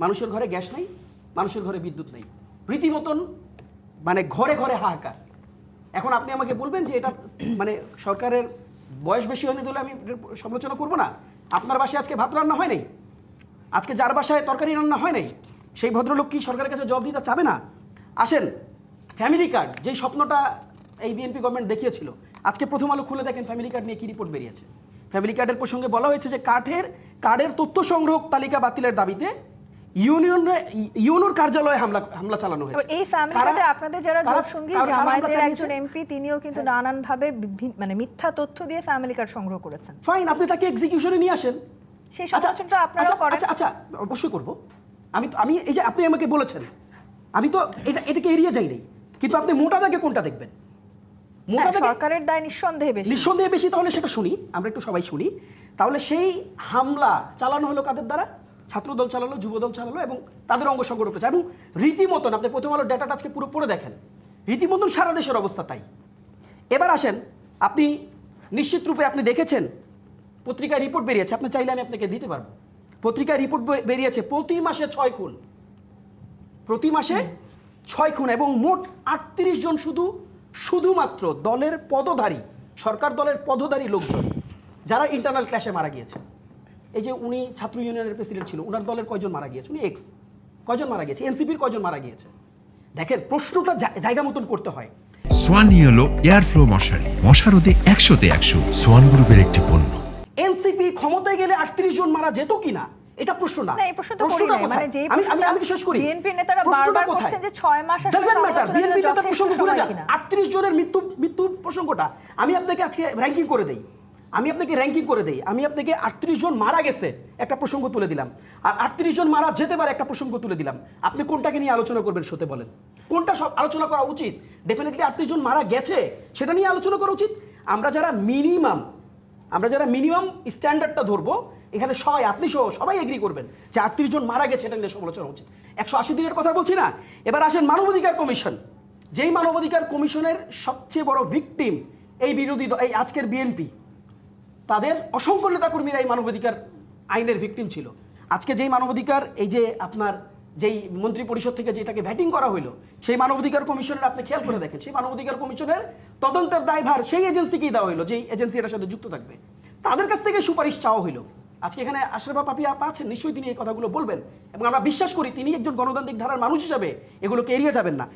মানুষের ঘরে গ্যাস নাই, মানুষের ঘরে বিদ্যুৎ নেই, রীতিমতন মানে ঘরে ঘরে হাহাকার। এখন আপনি আমাকে বলবেন যে এটা মানে সরকারের বয়স বেশি হয়নি বলে আমি সমালোচনা করব না। আপনার বাসায় আজকে ভাত রান্না হয় নাই, আজকে যার বাসায় তরকারি রান্না হয় নাই, সেই ভদ্রলোক কি সরকারের কাছে জবাব দিতে চাবে না? আসেন, ফ্যামিলি কার্ড যেই স্বপ্নটা এই বিএনপি গভর্নমেন্ট দেখিয়েছিল, আজকে প্রথম আলো খুলে দেখেন ফ্যামিলি কার্ড নিয়ে কি রিপোর্ট বেরিয়েছে। ফ্যামিলি কার্ডের প্রসঙ্গে বলা হয়েছে যে কার্ডের তথ্য সংগ্রহ তালিকা বাতিলের দাবিতে ইউনোর কার্যালয়ে হামলা চালানো হয়েছে। এই ফ্যামিলি কার্ডে আপনাদের যারা জোটসঙ্গী জামায়াতের একজন এমপি তিনিও কিন্তু নানানভাবে মানে মিথ্যা তথ্য দিয়ে ফ্যামিলি কার্ড সংগ্রহ করেছেন। ফাইন, আপনি তাকে এক্সিকিউশনে নিয়ে আসেন, সেই সমালোচনাটা আপনারা করেন। আচ্ছা অবশ্যই করব। আমি এই যে আপনি আমাকে বলেছেন, আমি তো এটাকে এড়িয়ে যাই নাই, কিন্তু আপনি মোটা দাগে কোনটা দেখবেন? সরকারের দায় নিঃসন্দেহে বেশি। তাহলে সেটা শুনি, আমরা একটু সবাই শুনি। তাহলে সেই হামলা চালানো হলো কাদের দ্বারা? ছাত্রদল চালালো, যুবদল চালালো এবং তাদের অঙ্গ সংগঠন করেছে। এবং রীতিমতন আপনি প্রথম আলো ডেটাটা আজকে পুরো পড়ে দেখেন, রীতিমতন সারা দেশের অবস্থা তাই। এবার আসেন, আপনি নিশ্চিত রূপে আপনি দেখেছেন পত্রিকায় রিপোর্ট বেরিয়েছে, আপনি চাইলে আমি আপনাকে দিতে পারবো। পত্রিকায় রিপোর্ট বেরিয়েছে প্রতি মাসে 6 খুন, প্রতি মাসে 6 খুন এবং মোট 38 জন শুধুমাত্র দলের পদধারী, সরকার দলের পদধারী লোকজন যারা ইন্টারনাল ক্ল্যাশে মারা গিয়েছে। এই যে উনি ছাত্র ইউনিয়নের প্রেসিডেন্ট ছিল, ওনার দলের কয়জন মারা গিয়েছে? উনি কয়জন মারা গিয়েছে? এনসিপির কয়জন মারা গিয়েছে? দেখেন, প্রশ্নটা জায়গা মতন করতে হয়। সোয়ান ইয়েলো এয়ার ফ্লো মশারি, মশা রোধে 100তে 100, সোয়ান গ্রুপের একটি পণ্য। এনসিপি ক্ষমতায় গেলে 38 জন মারা যেত কিনা, এটা প্রশ্ন না। এই প্রশ্নটা করি না, মানে যে আমি শেষ করি। বিএনপি নেতারা বারবার বলছেন যে 6 মাস আসলে বিএনপি নেতার প্রসঙ্গ ভুলে যান। 38 জনের মৃত্যু প্রসঙ্গটা আমি আপনাকে আজকে র্যাঙ্কিং করে দেই। আমি আপনাকে 38 জন মারা গেছে একটা প্রসঙ্গ তুলে দিলাম, আর 38 জন মারা যেতে পারে একটা প্রসঙ্গ তুলে দিলাম। আপনি কোনটাকে নিয়ে আলোচনা করবেন সতে বলেন? কোনটা সব আলোচনা করা উচিত? ডেফিনেটলি 38 জন মারা গেছে সেটা নিয়ে আলোচনা করা উচিত। আমরা যারা মিনিমাম স্ট্যান্ডার্ডটা ধরবো, এখানে সবাই, আপনি সহ সবাই এগ্রি করবেন যে 38 জন মারা গেছে, এটা নিয়ে সমালোচনা উচিত। 180 দিনের কথা বলছি না। এবার আসেন মানবাধিকার কমিশন, যেই মানবাধিকার কমিশনের সবচেয়ে বড় ভিকটিম এই এই আজকের বিএনপি, তাদের অসংখ্য নেতাকর্মীরা এই মানবাধিকার আইনের ভিকটিম ছিল। আজকে যেই মানবাধিকার, এই যে আপনার যেই মন্ত্রী পরিষদ থেকে যেটাকে ভ্যাটিং করা হইলো, সেই মানবাধিকার কমিশনের আপনি খেয়াল করে দেখেন, সেই মানবাধিকার কমিশনের তদন্তের দায়ভার সেই এজেন্সিকেই দেওয়া হইলো, যেই এজেন্সি এটার সাথে যুক্ত থাকবে। তাদের কাছ থেকে সুপারিশ চাওয়া হইলো। আজকে এখানে আশরাফ পাপি আপা আছেন, নিশ্চয়ই তিনি এই কথাগুলো বলবেন এবং আমরা বিশ্বাস করি তিনি একজন গণতান্ত্রিক ধারার মানুষ হিসাবে এগুলোকে এড়িয়ে যাবেন না।